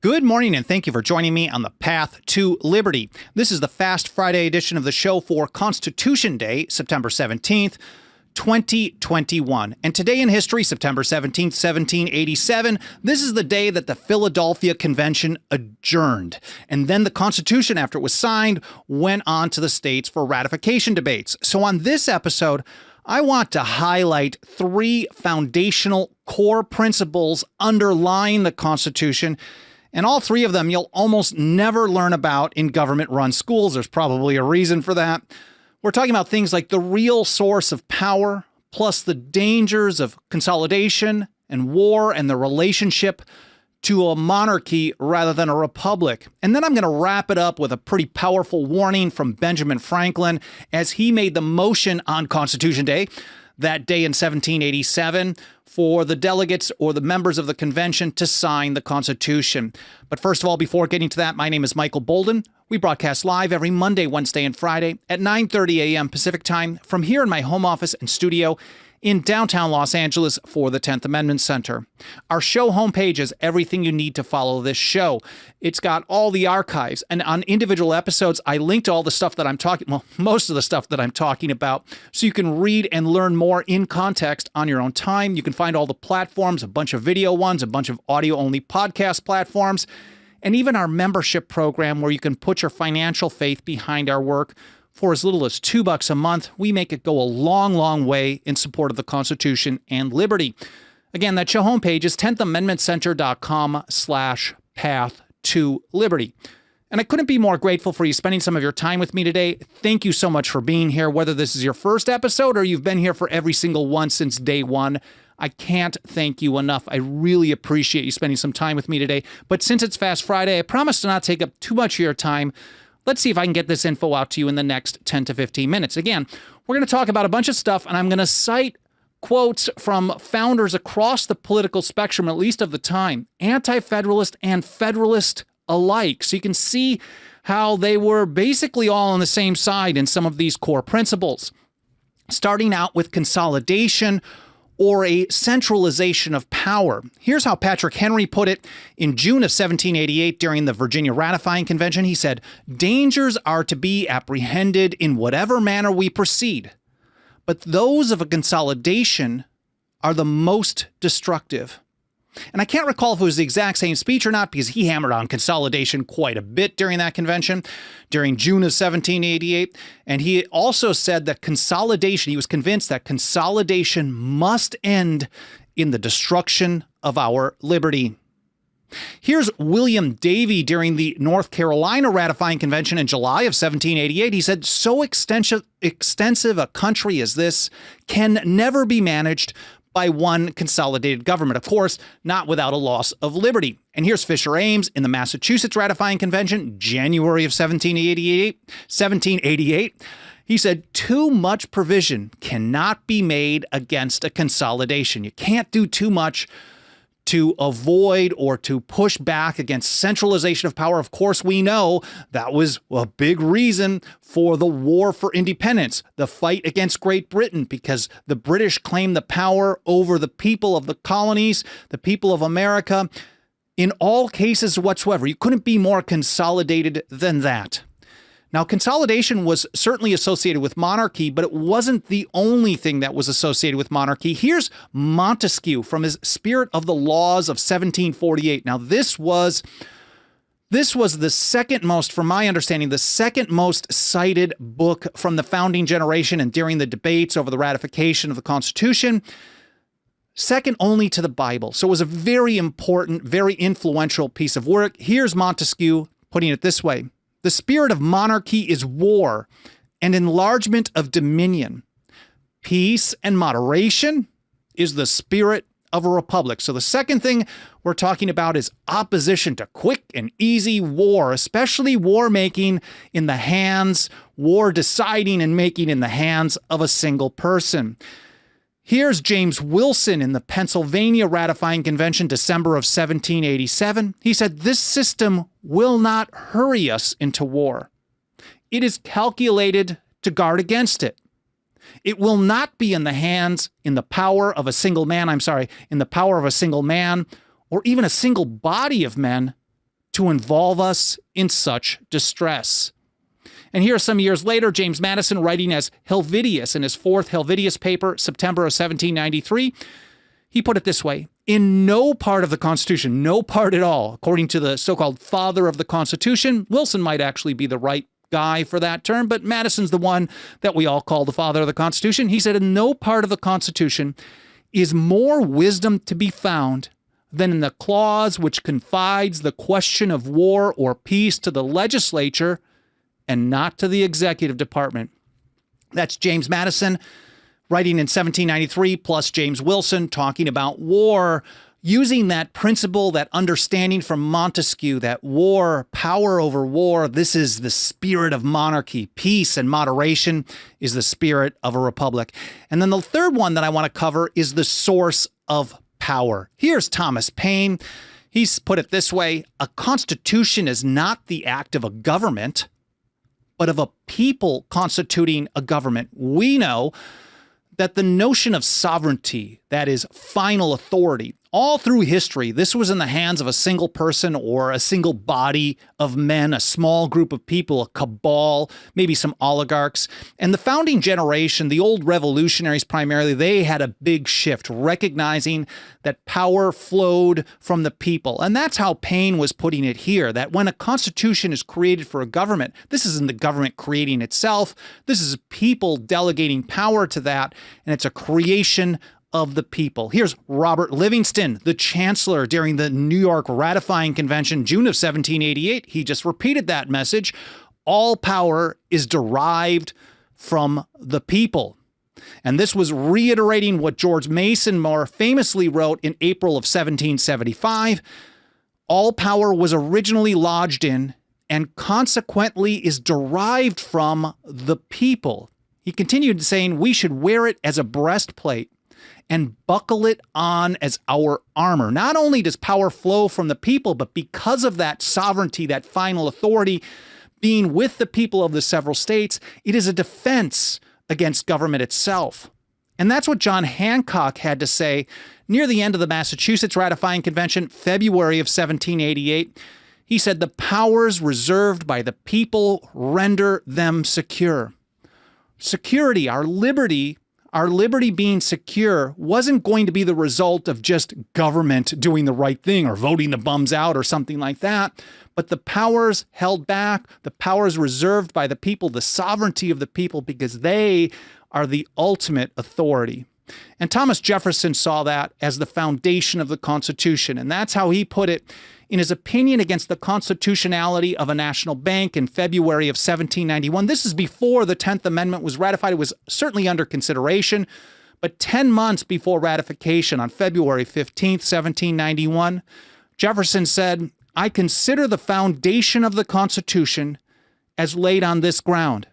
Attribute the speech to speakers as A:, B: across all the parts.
A: Good morning, and thank you for joining me on the path to liberty. This is the Fast Friday edition of the show for Constitution Day, September 17th, 2021. And today in history, September 17th, 1787, this is the day that the Philadelphia Convention adjourned. And then the Constitution, after it was signed, went on to the states for ratification debates. So on this episode, I want to highlight three foundational core principles underlying the Constitution. And all three of them you'll almost never learn about in government-run schools. There's probably a reason for that. We're talking about things like the real source of power, plus the dangers of consolidation and war and the relationship to a monarchy rather than a republic. And then I'm going to wrap it up with a pretty powerful warning from Benjamin Franklin as he made the motion on Constitution Day, that day in 1787, for the delegates or the members of the convention to sign the Constitution. But first of all, before getting to that, my name is Michael Bolden. We broadcast live every Monday, Wednesday, and Friday at 9:30 a.m. Pacific time from here in my home office and studio in downtown Los Angeles for the 10th Amendment Center. Our show homepage is everything you need to follow this show. It's got all the archives, and on individual episodes, I link to all the stuff that I'm most of the stuff that I'm talking about, so you can read and learn more in context on your own time. You can find all the platforms, a bunch of video ones, a bunch of audio-only podcast platforms, and even our membership program where you can put your financial faith behind our work. For as little as $2 a month, we make it go a long, long way in support of the Constitution and liberty. Again, that show homepage is 10thamendmentcenter.com/path to liberty. And I couldn't be more grateful for you spending some of your time with me today. Thank you so much for being here, whether this is your first episode or you've been here for every single one since day one. I can't thank you enough. I really appreciate you spending some time with me today. But since it's Fast Friday, I promise to not take up too much of your time. Let's see if I can get this info out to you in the next 10 to 15 minutes. Again, we're going to talk about a bunch of stuff, and I'm going to cite quotes from founders across the political spectrum, at least of the time, anti-federalist and federalist alike. So you can see how they were basically all on the same side in some of these core principles. Starting out with consolidation, or a centralization of power. Here's how Patrick Henry put it in June of 1788 during the Virginia Ratifying Convention. He said, "Dangers are to be apprehended in whatever manner we proceed, but those of a consolidation are the most destructive." And I can't recall if it was the exact same speech or not, because he hammered on consolidation quite a bit during that convention, during June of 1788. And he also said that consolidation, he was convinced that consolidation must end in the destruction of our liberty. Here's William Davie during the North Carolina Ratifying Convention in July of 1788. He said, "So extensive a country as this can never be managed by one consolidated government. Of course, not without a loss of liberty." And here's Fisher Ames in the Massachusetts Ratifying Convention, January of 1788. He said, "Too much provision cannot be made against a consolidation." You can't do too much to avoid or to push back against centralization of power. Of course, we know that was a big reason for the War for Independence, the fight against Great Britain, because the British claimed the power over the people of the colonies, the people of America. In all cases whatsoever, you couldn't be more consolidated than that. Now, consolidation was certainly associated with monarchy, but it wasn't the only thing that was associated with monarchy. Here's Montesquieu from his Spirit of the Laws of 1748. Now, this was the second most, from my understanding, the second most cited book from the founding generation and during the debates over the ratification of the Constitution, second only to the Bible. So it was a very important, very influential piece of work. Here's Montesquieu putting it this way: "The spirit of monarchy is war and enlargement of dominion. Peace and moderation is the spirit of a republic." So the second thing we're talking about is opposition to quick and easy war, especially war making in the hands, war deciding and making in the hands of a single person. Here's James Wilson in the Pennsylvania Ratifying Convention, December of 1787. He said, "This system will not hurry us into war. It is calculated to guard against it. It will not be in the power of a single man, or even a single body of men to involve us in such distress. And here, some years later, James Madison, writing as Helvidius in his fourth Helvidius paper, September of 1793, he put it this way: in no part of the Constitution, no part at all, according to the so-called father of the Constitution, Wilson might actually be the right guy for that term, but Madison's the one that we all call the father of the Constitution. He said, in no part of the Constitution is more wisdom to be found than in the clause which confides the question of war or peace to the legislature and not to the executive department. That's James Madison writing in 1793, plus James Wilson talking about war, using that principle, that understanding from Montesquieu, that war, power over war, this is the spirit of monarchy. Peace and moderation is the spirit of a republic. And then the third one that I want to cover is the source of power. Here's Thomas Paine. He's put it this way: a constitution is not the act of a government, but of a people constituting a government. We know that the notion of sovereignty, that is final authority, all through history, this was in the hands of a single person or a single body of men, a small group of people, a cabal, maybe some oligarchs. And the founding generation, the old revolutionaries primarily, they had a big shift, recognizing that power flowed from the people. And that's how Paine was putting it here, that when a constitution is created for a government, this isn't the government creating itself. This is people delegating power to that, and it's a creation of the people. Here's Robert Livingston, the chancellor during the New York Ratifying Convention, June of 1788. He just repeated that message. All power is derived from the people. And this was reiterating what George Mason more famously wrote in April of 1775. All power was originally lodged in and consequently is derived from the people. He continued saying we should wear it as a breastplate and buckle it on as our armor. Not only does power flow from the people, but because of that sovereignty, that final authority being with the people of the several states, it is a defense against government itself. And that's what John Hancock had to say near the end of the Massachusetts Ratifying Convention, February of 1788. He said, the powers reserved by the people render them secure. Security, our liberty being secure wasn't going to be the result of just government doing the right thing or voting the bums out or something like that, but the powers held back, the powers reserved by the people, the sovereignty of the people, because they are the ultimate authority. And Thomas Jefferson saw that as the foundation of the Constitution, and that's how he put it in his opinion against the constitutionality of a national bank in February of 1791. This is before the 10th Amendment was ratified. It was certainly under consideration, but 10 months before ratification, on February 15th, 1791, Jefferson said, I consider the foundation of the Constitution as laid on this ground,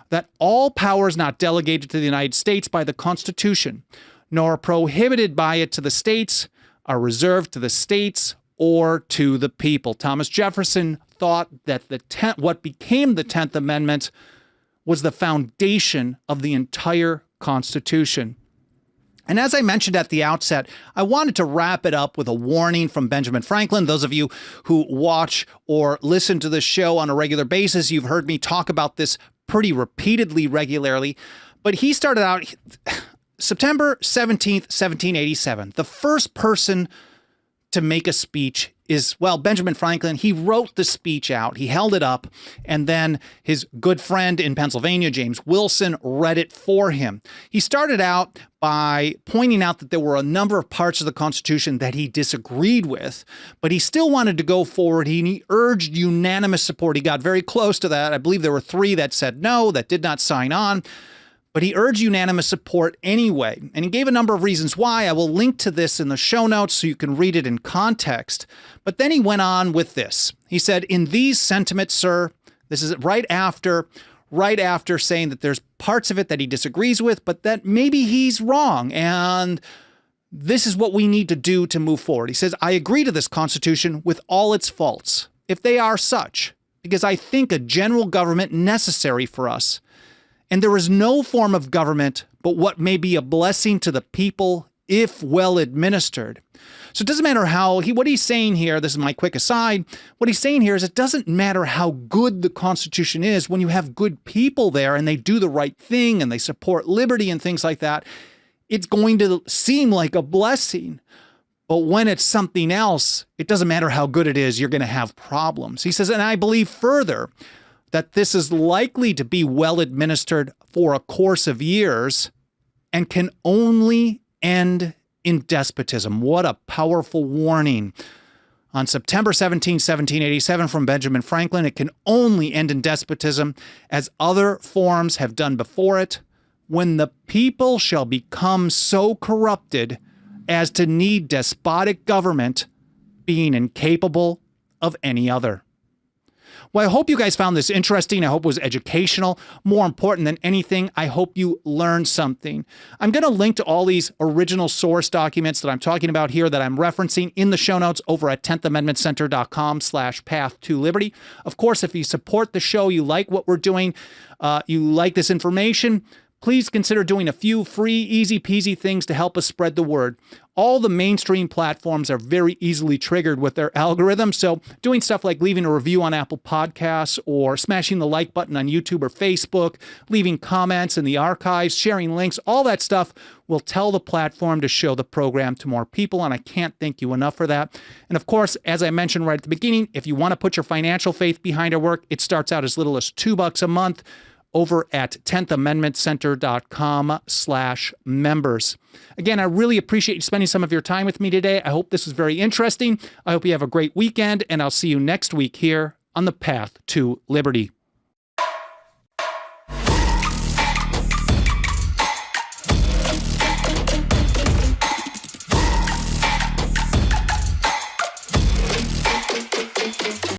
A: that all powers not delegated to the United States by the Constitution, nor prohibited by it to the states, are reserved to the states or to the people. Thomas Jefferson thought that what became the 10th Amendment was the foundation of the entire Constitution. And as I mentioned at the outset, I wanted to wrap it up with a warning from Benjamin Franklin. Those of you who watch or listen to this show on a regular basis, you've heard me talk about this pretty repeatedly, regularly. But he started out September 17th, 1787. The first person to make a speech is, well, Benjamin Franklin. He wrote the speech out, he held it up, and then his good friend in Pennsylvania, James Wilson, read it for him. He started out by pointing out that there were a number of parts of the Constitution that he disagreed with, but he still wanted to go forward. He urged unanimous support. He got very close to that. I believe there were 3 that said no, that did not sign on. But he urged unanimous support anyway, and he gave a number of reasons why. I will link to this in the show notes so you can read it in context. But then he went on with this. He said, in these sentiments, sir, this is right after saying that there's parts of it that he disagrees with, but that maybe he's wrong, and this is what we need to do to move forward. He says, I agree to this Constitution with all its faults, if they are such, because I think a general government necessary for us. And there is no form of government but what may be a blessing to the people if well administered. So it doesn't matter what he's saying here, this is my quick aside, what he's saying here is it doesn't matter how good the Constitution is when you have good people there and they do the right thing and they support liberty and things like that, it's going to seem like a blessing. But when it's something else, it doesn't matter how good it is, you're going to have problems. He says, and I believe further that this is likely to be well administered for a course of years and can only end in despotism. What a powerful warning. On September 17, 1787, from Benjamin Franklin, it can only end in despotism, as other forms have done before it, when the people shall become so corrupted as to need despotic government, being incapable of any other. Well, I hope you guys found this interesting. I hope it was educational. More important than anything, I hope you learned something. I'm going to link to all these original source documents that I'm talking about here that I'm referencing in the show notes over at 10thamendmentcenter.com/path-to-liberty. Of course, if you support the show, you like what we're doing, you like this information, please consider doing a few free, easy-peasy things to help us spread the word. All the mainstream platforms are very easily triggered with their algorithms, so doing stuff like leaving a review on Apple Podcasts or smashing the like button on YouTube or Facebook, leaving comments in the archives, sharing links, all that stuff will tell the platform to show the program to more people, and I can't thank you enough for that. And of course, as I mentioned right at the beginning, if you want to put your financial faith behind our work, it starts out as little as $2 a month over at 10thamendmentcenter.com/members. Again, I really appreciate you spending some of your time with me today. I hope this was very interesting. I hope you have a great weekend, and I'll see you next week here on the Path to Liberty.